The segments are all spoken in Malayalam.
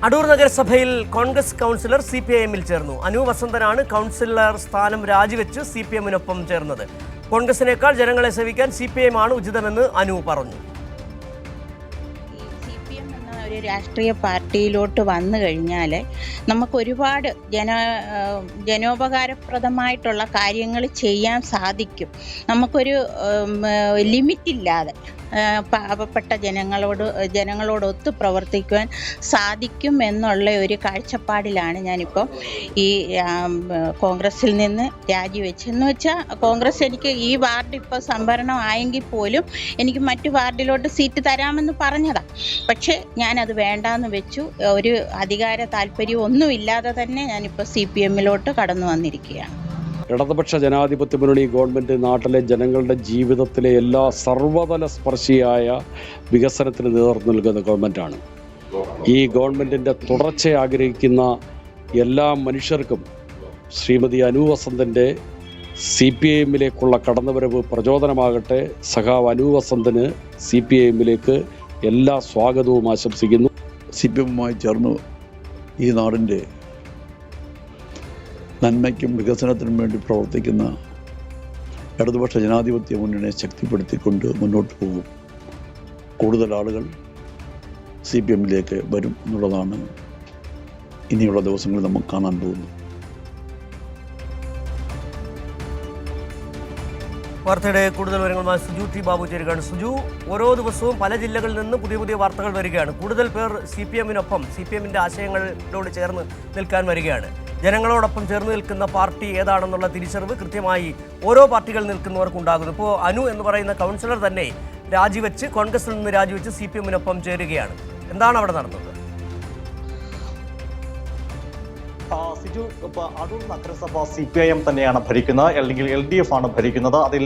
അടൂർ നഗരസഭയിൽ കോൺഗ്രസ് കൗൺസിലർ CPIM-ൽ ചേർന്നു. അനു വസന്തനാണ് കൗൺസിലർ സ്ഥാനം രാജിവെച്ച് CPM-നൊപ്പം ചേർന്നത്. കോൺഗ്രസിനേക്കാൾ ജനങ്ങളെ സേവിക്കാൻ CPIM ആണ് ഉചിതമെന്ന് അനു പറഞ്ഞു. CPM എന്ന ഒരു രാഷ്ട്രീയ പാർട്ടിയിലോട്ട് വന്നു കഴിഞ്ഞാൽ നമുക്ക് ഒരുപാട് ജനോപകാരപ്രദമായിട്ടുള്ള കാര്യങ്ങൾ ചെയ്യാൻ സാധിക്കും. നമുക്കൊരു ലിമിറ്റില്ലാതെ പാവപ്പെട്ട ജനങ്ങളോടൊത്ത് പ്രവർത്തിക്കുവാൻ സാധിക്കും എന്നുള്ള ഒരു കാഴ്ചപ്പാടിലാണ് ഞാനിപ്പോൾ ഈ കോൺഗ്രസിൽ നിന്ന് രാജിവെച്ചെന്ന് വെച്ചാൽ കോൺഗ്രസ് എനിക്ക് ഈ വാർഡ് ഇപ്പോൾ സംവരണം ആയെങ്കിൽ പോലും എനിക്ക് മറ്റു വാർഡിലോട്ട് സീറ്റ് തരാമെന്ന് പറഞ്ഞതാണ്. പക്ഷേ ഞാനത് വേണ്ടാന്ന് വെച്ചു. ഒരു അധികാര താല്പര്യം ഒന്നുമില്ലാതെ തന്നെ ഞാനിപ്പോൾ CPM-ലോട്ട് കടന്നു വന്നിരിക്കുകയാണ്. ഇടതുപക്ഷ ജനാധിപത്യ മുന്നണി ഗവൺമെൻറ് നാട്ടിലെ ജനങ്ങളുടെ ജീവിതത്തിലെ എല്ലാ സർവ്വതല സ്പർശിയായ വികസനത്തിന് നേതൃത്വം നൽകുന്ന ഗവൺമെൻറ്റാണ്. ഈ ഗവൺമെൻറ്റിൻ്റെ തുടർച്ചയെ ആഗ്രഹിക്കുന്ന എല്ലാ മനുഷ്യർക്കും ശ്രീമതി അനു വസന്തൻ്റെ CPIM-ലേക്കുള്ള കടന്നുവരവ് പ്രചോദനമാകട്ടെ. സഖാവ് അനു വസന്തന് CPIM-ലേക്ക് എല്ലാ സ്വാഗതവും ആശംസിക്കുന്നു. CPM-മായി ചേർന്ന് ഈ നാടിൻ്റെ നന്മയ്ക്കും വികസനത്തിനും വേണ്ടി പ്രവർത്തിക്കുന്ന ഇടതുപക്ഷ ജനാധിപത്യ മുന്നണിയെ ശക്തിപ്പെടുത്തിക്കൊണ്ട് മുന്നോട്ട് പോകും. കൂടുതൽ ആളുകൾ CPM-ലേക്ക് വരും എന്നുള്ളതാണ് ഇനിയുള്ള ദിവസങ്ങളിൽ നമുക്ക് കാണാൻ പോകുന്നത്. വാർത്തയുടെ കൂടുതൽ വിവരങ്ങളുമായി സുജു T. ബാബു ചേരുകയാണ്. സുജു, ഓരോ ദിവസവും പല ജില്ലകളിൽ നിന്ന് പുതിയ പുതിയ വാർത്തകൾ വരികയാണ്. കൂടുതൽ പേർ CPM-നൊപ്പം CPM-ന്റെ ആശയങ്ങളോട് ചേർന്ന് നിൽക്കാൻ വരികയാണ്. ജനങ്ങളോടൊപ്പം ചേർന്ന് നിൽക്കുന്ന പാർട്ടി ഏതാണെന്നുള്ള തിരിച്ചറിവ് കൃത്യമായി ഓരോ പാർട്ടികൾ നിൽക്കുന്നവർക്കുണ്ടാകുന്നു. ഇപ്പോൾ അനു എന്ന് പറയുന്ന കൗൺസിലർ തന്നെ കോൺഗ്രസിൽ നിന്ന് രാജിവെച്ച് CPM-നൊപ്പം ചേരുകയാണ്. എന്താണ് അവിടെ നടന്നത്? സിജു, ഇപ്പോൾ അടൂർ നഗരസഭ CPIM തന്നെയാണ് ഭരിക്കുന്നത്, അല്ലെങ്കിൽ LDF ആണ് ഭരിക്കുന്നത്. അതിൽ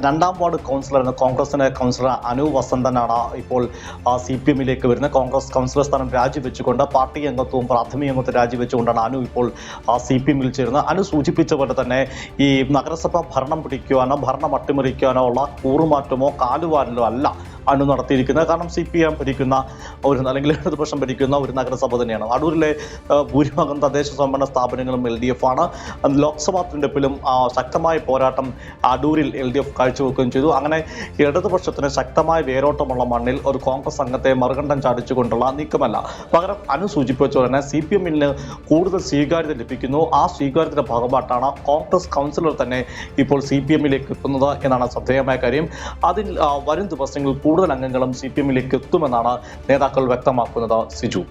രണ്ടാം വാർഡ് കൗൺസിലർ എന്ന കോൺഗ്രസിൻ്റെ കൗൺസിലർ അനു വസന്തനാണ് ഇപ്പോൾ CPM-ലേക്ക് വരുന്നത്. കോൺഗ്രസ് കൗൺസിലർ സ്ഥാനം രാജിവെച്ചുകൊണ്ട് പാർട്ടി അംഗത്വവും പ്രാഥമിക അംഗത്വം രാജിവെച്ചുകൊണ്ടാണ് അനു ഇപ്പോൾ CPM-ൽ ചേരുന്നത്. അനു സൂചിപ്പിച്ച പോലെ തന്നെ ഈ നഗരസഭ ഭരണം പിടിക്കുവാനോ ഭരണം അട്ടിമറിക്കാനോ ഉള്ള കൂറുമാറ്റമോ കാലുവാരലോ അല്ല അനു നടത്തിയിരിക്കുന്നത്. കാരണം CPM ഭരിക്കുന്ന അല്ലെങ്കിൽ ഇടതുപക്ഷം ഭരിക്കുന്ന ഒരു നഗരസഭ തന്നെയാണ്. അടൂരിലെ ഭൂരിഭാഗം തദ്ദേശ സ്വയംഭരണ സ്ഥാപനങ്ങളും LDF ആണ്. ലോക്സഭാ തെരഞ്ഞെടുപ്പിലും ശക്തമായ പോരാട്ടം അടൂരിൽ LDF കാഴ്ചവെക്കുകയും ചെയ്തു. അങ്ങനെ ഇടതുപക്ഷത്തിന് ശക്തമായ വേരോട്ടമുള്ള മണ്ണിൽ ഒരു കോൺഗ്രസ് അംഗത്തെ മറുകണ്ഠം ചാടിച്ചുകൊണ്ടുള്ള നീക്കമല്ല. പകരം അനു സൂചിപ്പിച്ച തന്നെ CPM-ന് കൂടുതൽ സ്വീകാര്യത ലഭിക്കുന്നു. ആ സ്വീകാര്യതയുടെ ഭാഗമായിട്ടാണ് കോൺഗ്രസ് കൗൺസിലർ തന്നെ ഇപ്പോൾ CPM-ലേക്ക് എത്തുന്നത് എന്നാണ് ശ്രദ്ധേയമായ കാര്യം. അതിൽ വരും ദിവസങ്ങളിൽ കൂടുതൽ അംഗങ്ങളും CPM-ലേക്ക് എത്തുമെന്നാണ് നേതാക്കൾ വ്യക്തമാക്കുന്നത്. സിജു.